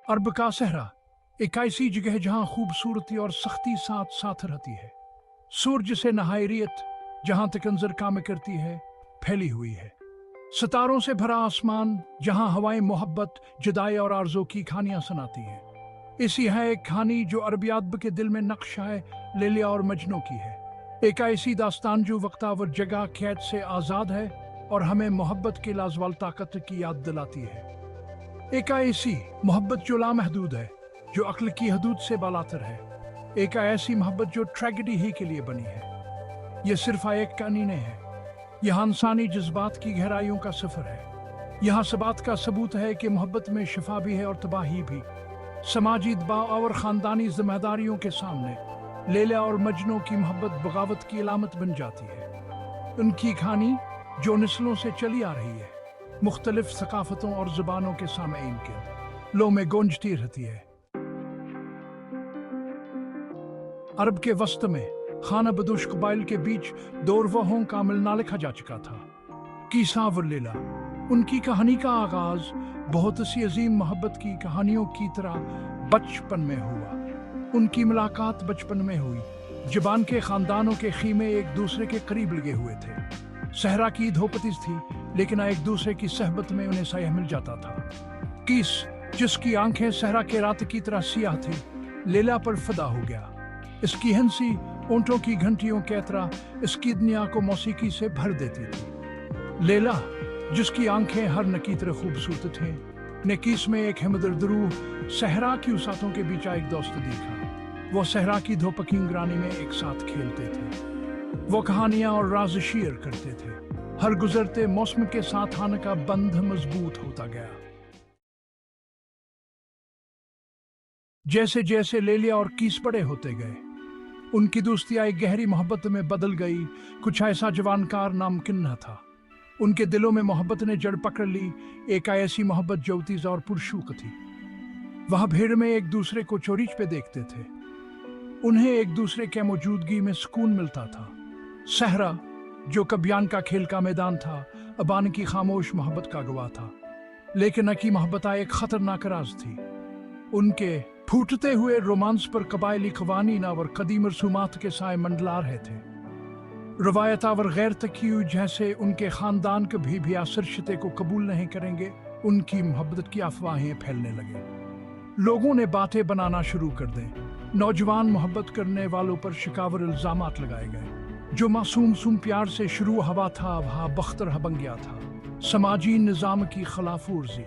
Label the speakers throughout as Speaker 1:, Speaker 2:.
Speaker 1: अरब का सहरा एक ऐसी जगह जहां खूबसूरती और सख्ती साथ साथ रहती है। सूरज से नहायरियत जहां तक नजर काम करती है फैली हुई है। सितारों से भरा आसमान जहां हवाएं मोहब्बत, जुदाई और आरज़ू की कहानियां सुनाती हैं। ऐसी है एक कहानी जो अरबी अदब के दिल में नक्श है, लैला और मजनू की है। एक ऐसी दास्तान जो वक्तावर जगह कैद से आज़ाद है और हमें मोहब्बत की लाजवाल ताकत की याद दिलाती है। एक ऐसी मोहब्बत जो लामहदूद है, जो अक्ल की हदूद से बालातर है। एक ऐसी मोहब्बत जो ट्रेजेडी ही के लिए बनी है। ये सिर्फ एक कहानी नहीं है, यह इंसानी जज्बात की गहराइयों का सफर है। यहाँ इस बात का सबूत है कि मोहब्बत में शिफा भी है और तबाही भी। समाजी दबाव और ख़ानदानी जिम्मेदारियों के सामने लैला और मजनू की मोहब्बत बगावत की अलामत बन जाती है। उनकी कहानी जो नस्लों से चली आ रही है, मुख्तलिफ सकाफतों और ज़ुबानों के सामईन के लो में गूंजती रहती है। अरब के वस्त में खाना बदोश कबाइल के बीच दो रवाहों का मिलना लिखा जा चुका था। कीसा व लैला। उनकी कहानी का आगाज बहुत सी अजीम मोहब्बत की कहानियों की तरह बचपन में हुआ। उनकी मुलाकात बचपन में हुई। जुबान के खानदानों के खीमे एक दूसरे के करीब लगे हुए थे। सहरा की धोपतीस थी, लेकिन एक दूसरे की सहबत में उन्हें साया मिल जाता था। कीस, जिसकी आंखें सहरा के रात की तरह सियाह थी, लैला पर फिदा हो गया। इसकी हंसी ऊंटों की घंटियों की तरह इसकी दुनिया को मौसीकी से भर देती थी। लैला, जिसकी आंखें हर नकी तरह खूबसूरत थे, ने कीस में एक हमदर्द रूह सहरा की उसातों के बीच एक दोस्त देखा। वो सहरा की धोपकी ग्रानी में एक साथ खेलते थे। वो कहानियां और राज शेयर करते थे। हर गुजरते मौसम के साथ आने का बंध मजबूत होता गया। जैसे जैसे लैला और कीस बड़े होते गए, उनकी दोस्तियां एक गहरी मोहब्बत में बदल गई। कुछ ऐसा जवानकार नामुमकिन न था। उनके दिलों में मोहब्बत ने जड़ पकड़ ली, एक ऐसी मोहब्बत जो तेज और पुरशूक थी। वह भीड़ में एक दूसरे को चोरीच पे देखते थे। उन्हें एक दूसरे के मौजूदगी में सुकून मिलता था। सहरा, जो कब्यान का खेल का मैदान था, अबान की खामोश मोहब्बत का गवाह था। लेकिन अकी मोहब्बत एक खतरनाक राज थी। उनके फूटते हुए रोमांस पर कबायली कवानीन और कदीम रसूमात के साए मंडला रहे थे। रवायत और गैर तकीय जैसे उनके खानदान कभी भी आसरशते को कबूल नहीं करेंगे। उनकी मोहब्बत की अफवाहें फैलने लगे। लोगों ने बातें बनाना शुरू कर दी। नौजवान मोहब्बत करने वालों पर शिकावर इल्जामात लगाए गए। जो मासूम प्यार से शुरू हवा था, वह बख्तर बन गया था। समाजी निजाम की खिलाफ वर्जी।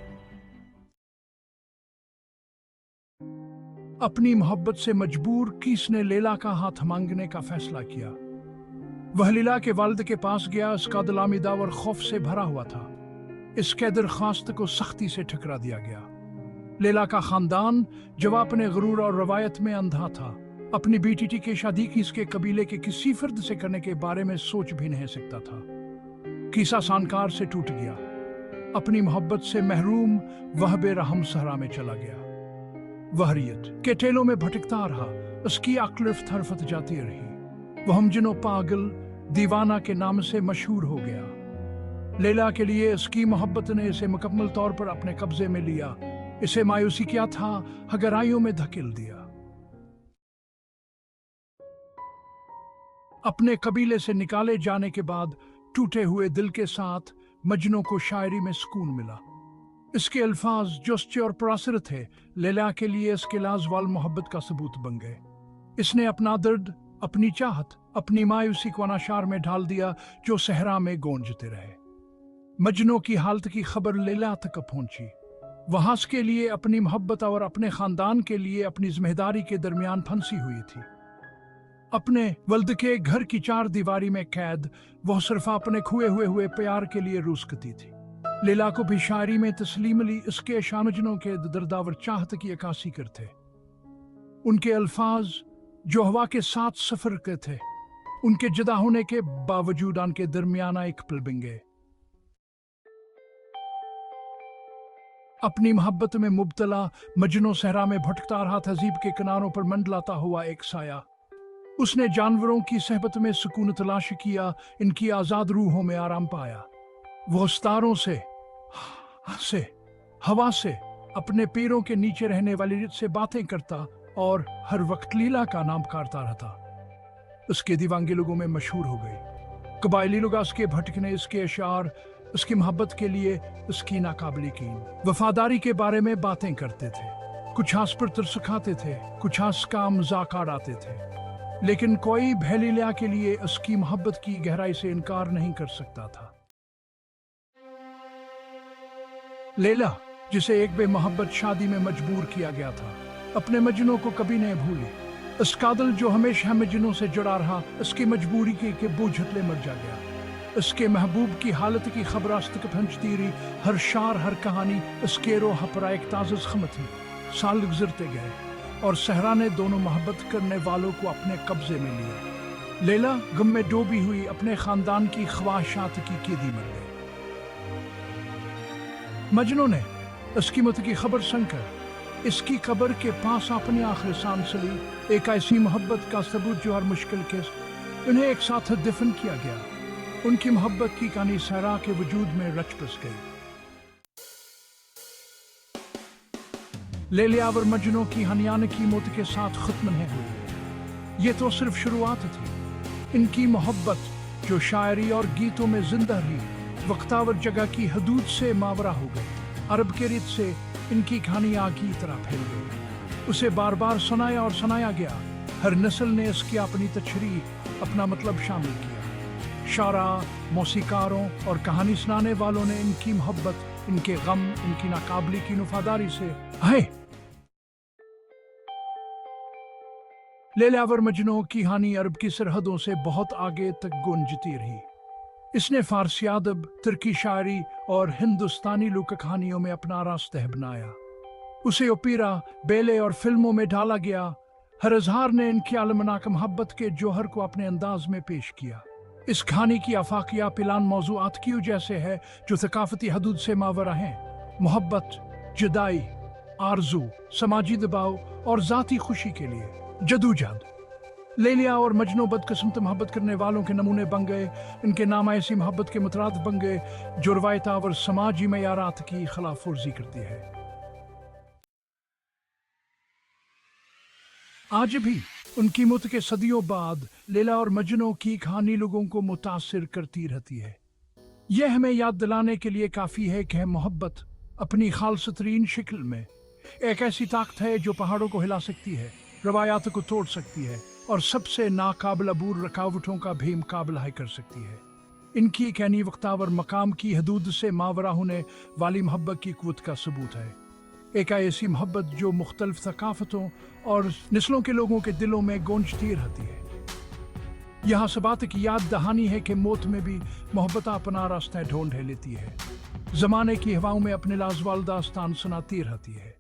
Speaker 1: अपनी मोहब्बत से मजबूर कीस ने लैला का हाथ मांगने का फैसला किया। वह लैला के वालिद के पास गया। इसका दिल आमीदा और खौफ से भरा हुआ था। इसके दरख्वास्त को सख्ती से ठुकरा दिया गया। लैला का खानदान, जो अपने गुरूर और रवायत में अंधा था, अपनी बेटी की शादी की इसके कबीले के किसी फर्द से करने के बारे में सोच भी नहीं सकता था। कीसा सानकार से टूट गया। अपनी मोहब्बत से महरूम वह बेरहम सहरा में चला गया। वहरियत के टेलों में भटकता रहा। उसकी अक्ल रफ्त जाती रही। वह हमजनो पागल दीवाना के नाम से मशहूर हो गया। लैला के लिए उसकी मोहब्बत ने इसे मुकम्मल तौर पर अपने कब्जे में लिया। इसे मायूसी किया था, गहराइयों में धकेल दिया। अपने कबीले से निकाले जाने के बाद टूटे हुए दिल के साथ मजनू को शायरी में सुकून मिला। इसके अल्फाज जो सच्चे और परासर थे, लैला के लिए इसके लाजवाल मोहब्बत का सबूत बन गए। इसने अपना दर्द, अपनी चाहत, अपनी मायूसी को अनाशार में ढाल दिया, जो सहरा में गूंजते रहे। मजनू की हालत की खबर लैला तक पहुंची। वह उसके लिए अपनी मोहब्बत और अपने खानदान के लिए अपनी जिम्मेदारी के दरमियान फंसी हुई थी। अपने वल्द के घर की चार दीवारी में कैद, वह सिर्फ अपने खोए हुए प्यार के लिए रूसकती थी। लैला को भी शायरी में तस्लीम अली इसके शामजनों के दर्दावर चाहत की अक्कासी करते। उनके अल्फाज जो हवा के साथ सफर के थे, उनके जुदा होने के बावजूद उनके दरमियाना एक पल बन गए। अपनी मोहब्बत में मुब्तला मजनू सहरा में भटकता रहा। तहजीब के किनारों पर मंडलाता हुआ एक साया। उसने जानवरों की सहबत में सुकून तलाश किया। इनकी आजाद रूहों में आराम पाया। वो सितारों से, हवा से अपने पैरों के नीचे रहने वाली रित से बातें करता और हर वक्त लीला का नाम पुकारता रहता। उसके दीवांगे लोगों में मशहूर हो गई। कबायली लोग उसके भटकने, इसके अशार, उसकी मोहब्बत के लिए उसकी नाकाबिल यकीन वफादारी के बारे में बातें करते थे। कुछ हंस पर तरस खाते थे, कुछ हंस का मजाक उड़ाते थे, लेकिन कोई बहलीला के लिए उसकी मोहब्बत की गहराई से इनकार नहीं कर सकता था। लैला, जिसे एक बेमोहब्बत शादी में मजबूर किया गया था, अपने मजनू को कभी नहीं भूली। उस कादल जो हमेशा मजनू से जुड़ा रहा, उसकी मजबूरी के बूझतले मर जा गया। उसके महबूब की हालत की खबरास्त पहुंचती रही, हर शार हर कहानी उसके रोह पर एक ताज़ा ख़म थी। साल गुजरते गए और सहरा ने दोनों मोहब्बत करने वालों को अपने कब्जे में लिया। लैला गम में डूबी हुई अपने खानदान की ख्वाहिशात की कैदी बन गई। मजनू ने उसकी मौत की खबर सुनकर इसकी कब्र के पास अपनी आखिरी सांस ली, एक ऐसी मोहब्बत का सबूत जो हर मुश्किल के उन्हें एक साथ दफन किया गया। उनकी मोहब्बत की कहानी सहरा के वजूद में रच बस गई। लैला और मजनू की हनियान की मौत के साथ खत्म नहीं हुई। ये तो सिर्फ शुरुआत थी। इनकी मोहब्बत जो शायरी और गीतों में जिंदा रही, वक्तावर जगह की हदूद से मावरा हो गई। अरब के रित से इनकी कहानी आग की तरह फैल गई। उसे बार बार सुनाया और सुनाया गया। हर नस्ल ने इसकी अपनी तशरीह, अपना मतलब शामिल किया। शारा, मौसीकारों और कहानी सुनाने वालों ने इनकी मोहब्बत, इनके गम, इनकी नाकाबिली की वफादारी से है। लैला और मजनू की कहानी अरब की सरहदों से बहुत आगे तक गूंजती रही। इसने फारसी अदब, तुर्की शायरी और हिंदुस्तानी लोक कहानियों में अपना रास्ता बनाया। उसे ओपेरा, बेले और फिल्मों में डाला गया। हर इजहार ने इनकी आलमनाक मोहब्बत के जौहर को अपने अंदाज में पेश किया। इस कहानी की आफाकिया पिलान मौजूआत की जैसे है जो सकाफती हदूद से मावरा हैं। मोहब्बत, जुदाई, आरजू, समाजी दबाव और जाती खुशी के लिए जदोजहद। लैला और मजनू बदकिस्मत मोहब्बत करने वालों के नमूने बन गए। इनके नाम ऐसी मोहब्बत के मुतराद बन गए जो रवायत और समाजी मयारात की खिलाफ वर्जी करती है। आज भी उनकी मौत के सदियों बाद लैला और मजनू की कहानी लोगों को मुतासिर करती रहती है। यह हमें याद दिलाने के लिए काफी है कि मोहब्बत अपनी खालसतरीन शक्ल में एक ऐसी ताकत है जो पहाड़ों को हिला सकती है, रवायात को तोड़ सकती है और सबसे नाकाबिल अबूर रुकावटों का भी मुकाबला कर सकती है। इनकी कहनी वक्तावर मकाम की हदूद से मावरा होने वाली मोहब्बत की कुव्वत का सबूत है। एक ऐसी मोहब्बत जो मुख्तलिफ सकाफतों और नस्लों के लोगों के दिलों में गूंजती रहती है। यहाँ से बात की याद दहानी है कि मौत में भी मोहब्बत अपना रास्ता ढूंढ लेती है, जमाने की हवाओं में अपने लाजवाल दास्तान सुनाती रहती है।